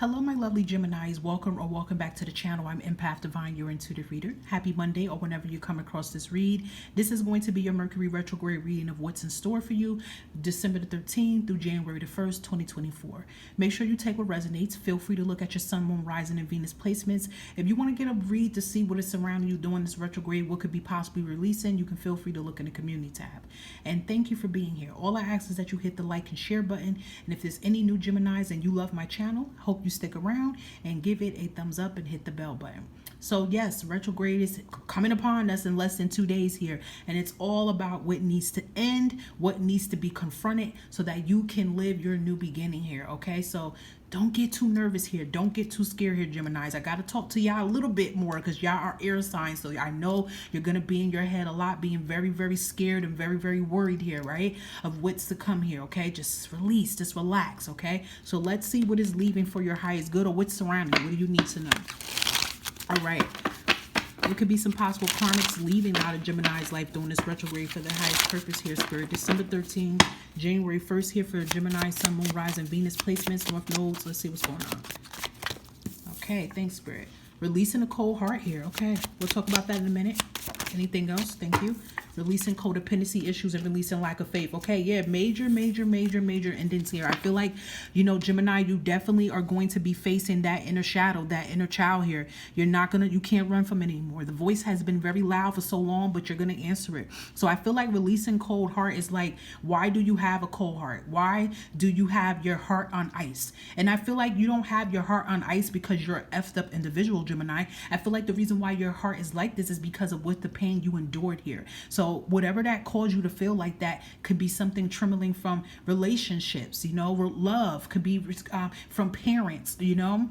Hello, my lovely Geminis. Welcome or welcome back to the channel. I'm Empath Divine, your intuitive reader. Happy Monday, or whenever you come across this read. This is going to be your Mercury retrograde reading of what's in store for you December the 13th through January the 1st, 2024. Make sure you take what resonates. Feel free to look at your sun, moon, rising, and Venus placements. If you want to get a read to see what is surrounding you during this retrograde, what could be possibly releasing, you can feel free to look in the community tab. And thank you for being here. All I ask is that you hit the like and share button. And if there's any new Geminis and you love my channel, hope you stick around and give it a thumbs up and hit the bell button. So yes, retrograde is coming upon us in less than 2 days here, and it's all about what needs to end, what needs to be confronted, so that you can live your new beginning here. Okay, so don't get too nervous here. Don't get too scared here, Geminis. I got to talk to y'all a little bit more because y'all are air signs. So I know you're going to be in your head a lot, being very, very scared and very, very worried here, right? Of what's to come here, okay? Just release, just relax, okay? So let's see what is leaving for your highest good, or what's surrounding you. What do you need to know? All right. There could be some possible karmics leaving out of Gemini's life during this retrograde for their highest purpose here, Spirit. December 13th, January 1st here for Gemini, Sun, Moon, Rising, Venus placements, North Nodes. Let's see what's going on. Okay, thanks, Spirit. Releasing a cold heart here. Okay, we'll talk about that in a minute. Anything else? Thank you. Releasing codependency issues and releasing lack of faith. Okay, yeah, major endings here. I feel like, you know, Gemini, you definitely are going to be facing that inner shadow, that inner child here. You can't run from it anymore. The voice has been very loud for so long, but you're going to answer it. So I feel like releasing cold heart is like, why do you have a cold heart? Why do you have your heart on ice? And I feel like you don't have your heart on ice because you're an effed up individual, Gemini. I feel like the reason why your heart is like this is because of what the pain you endured here. So whatever that caused you to feel like that could be something trembling from relationships, you know, love could be from parents, you know,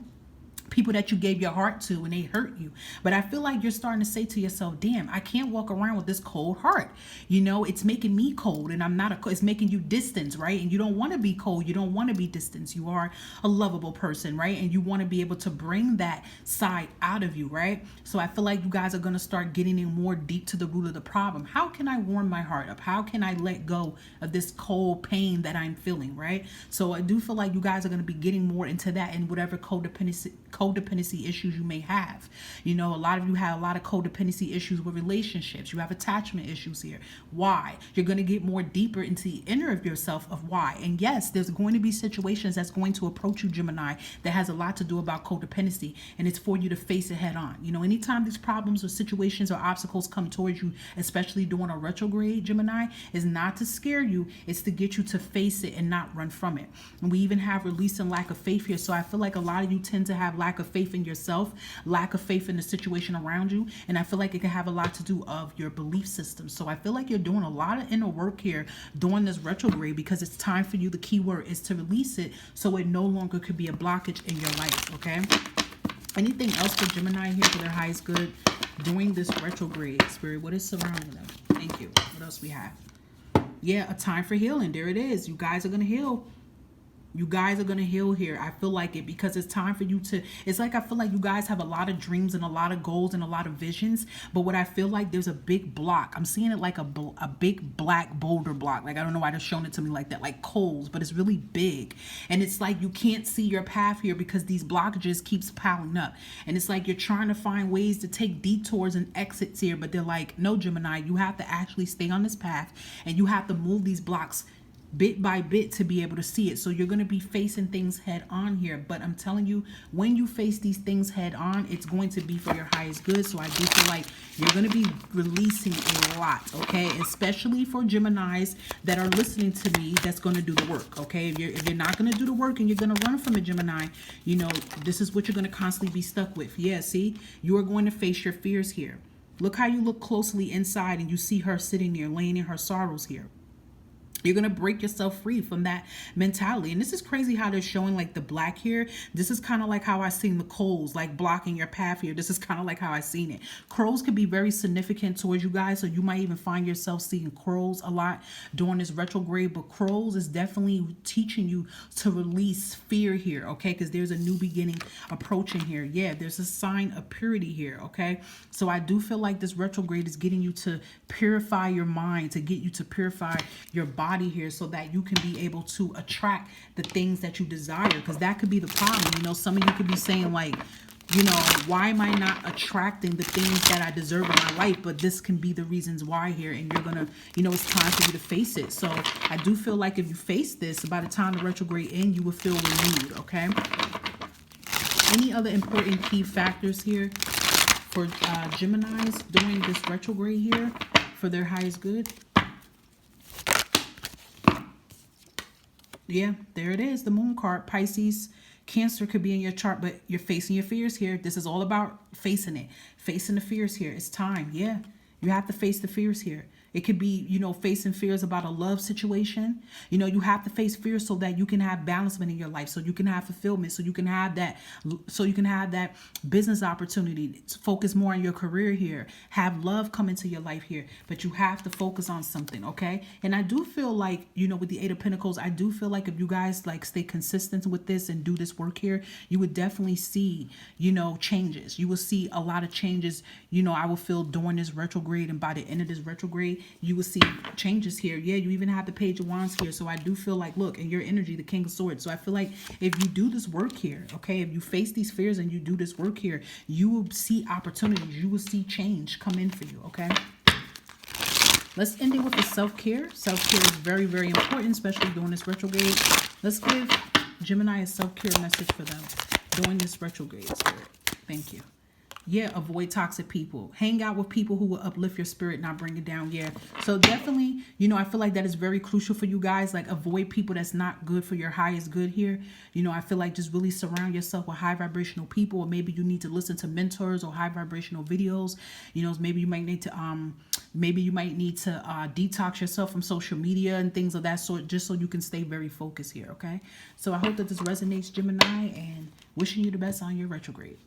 people that you gave your heart to and they hurt you. But I feel like you're starting to say to yourself, damn, I can't walk around with this cold heart. You know, it's making me cold, and I'm not it's making you distant, right? And you don't want to be cold. You don't want to be distant. You are a lovable person, right? And you want to be able to bring that side out of you, right? So I feel like you guys are going to start getting in more deep to the root of the problem. How can I warm my heart up? How can I let go of this cold pain that I'm feeling, right? So I do feel like you guys are going to be getting more into that, and whatever codependency issues you may have. You know, a lot of you have a lot of codependency issues with relationships. You have attachment issues here. Why? You're going to get more deeper into the inner of yourself of why. And yes, there's going to be situations that's going to approach you, Gemini, that has a lot to do about codependency, and it's for you to face it head on. You know, anytime these problems or situations or obstacles come towards you, especially during a retrograde, Gemini, is not to scare you, it's to get you to face it and not run from it. And we even have release and lack of faith here. So I feel like a lot of you tend to have lack of faith in yourself, lack of faith in the situation around you, and I feel like it can have a lot to do of your belief system. So I feel like you're doing a lot of inner work here during this retrograde, because it's time for you. The key word is to release it, so it no longer could be a blockage in your life. Okay, anything else for Gemini here for their highest good during this retrograde, Spirit? What is surrounding them? Thank you. What else we have? Yeah, a time for healing. There it is. You guys are going to heal. You guys are going to heal here. I feel like it, because it's time for you to, it's like, I feel like you guys have a lot of dreams and a lot of goals and a lot of visions. But what I feel like, there's a big block. I'm seeing it like a big black boulder block. Like, I don't know why they're showing it to me like that, like coals, but it's really big. And it's like you can't see your path here because these blockages keeps piling up. And it's like you're trying to find ways to take detours and exits here. But they're like, no, Gemini, you have to actually stay on this path, and you have to move these blocks bit by bit to be able to see it. So you're going to be facing things head on here, but I'm telling you, when you face these things head on, it's going to be for your highest good. So I do feel like you're going to be releasing a lot, okay? Especially for Geminis that are listening to me, that's going to do the work, okay? If you're not going to do the work and you're going to run from it, Gemini, you know, this is what you're going to constantly be stuck with. Yeah, see, you are going to face your fears here. Look how you look closely inside and you see her sitting there laying in her sorrows here. You're going to break yourself free from that mentality. And this is crazy how they're showing like the black here. This is kind of like how I seen the coals like blocking your path here. This is kind of like how I seen it. Crows could be very significant towards you guys. So you might even find yourself seeing crows a lot during this retrograde. But crows is definitely teaching you to release fear here. Okay. Because there's a new beginning approaching here. Yeah. There's a sign of purity here. Okay. So I do feel like this retrograde is getting you to purify your mind, to get you to purify your body. body here so that you can be able to attract the things that you desire, because that could be the problem. You know, some of you could be saying like, you know, why am I not attracting the things that I deserve in my life? But this can be the reasons why here, and you're gonna, you know, it's time for you to face it. So I do feel like if you face this, by the time the retrograde ends, you will feel renewed. Okay. Any other important key factors here for Geminis during this retrograde here for their highest good? Yeah, there it is, the Moon card. Pisces, Cancer could be in your chart, but you're facing your fears here. This is all about facing it, facing the fears here. It's time. Yeah, you have to face the fears here. It could be, you know, facing fears about a love situation. You know, you have to face fears so that you can have balancement in your life, so you can have fulfillment, so you can have that business opportunity. Focus more on your career here. Have love come into your life here, but you have to focus on something, okay? And I do feel like, you know, with the Eight of Pentacles, I do feel like if you guys like stay consistent with this and do this work here, you would definitely see, you know, changes. You will see a lot of changes. You know, I will feel during this retrograde, and by the end of this retrograde, you will see changes here. Yeah, you even have the Page of Wands here. So I do feel like, look, in your energy, the King of Swords. So I feel like if you do this work here, okay, if you face these fears and you do this work here, you will see opportunities. You will see change come in for you, okay? Let's end it with the self-care. Self-care is very, very important, especially during this retrograde. Let's give Gemini a self-care message for them during this retrograde, Spirit. Thank you. Yeah, avoid toxic people. Hang out with people who will uplift your spirit, not bring it down. Yeah. So definitely, you know, I feel like that is very crucial for you guys. Like, avoid people that's not good for your highest good here. You know, I feel like just really surround yourself with high vibrational people, or maybe you need to listen to mentors or high vibrational videos. You know, maybe you might need to detox yourself from social media and things of that sort, just so you can stay very focused here. Okay. So I hope that this resonates, Gemini, and wishing you the best on your retrograde.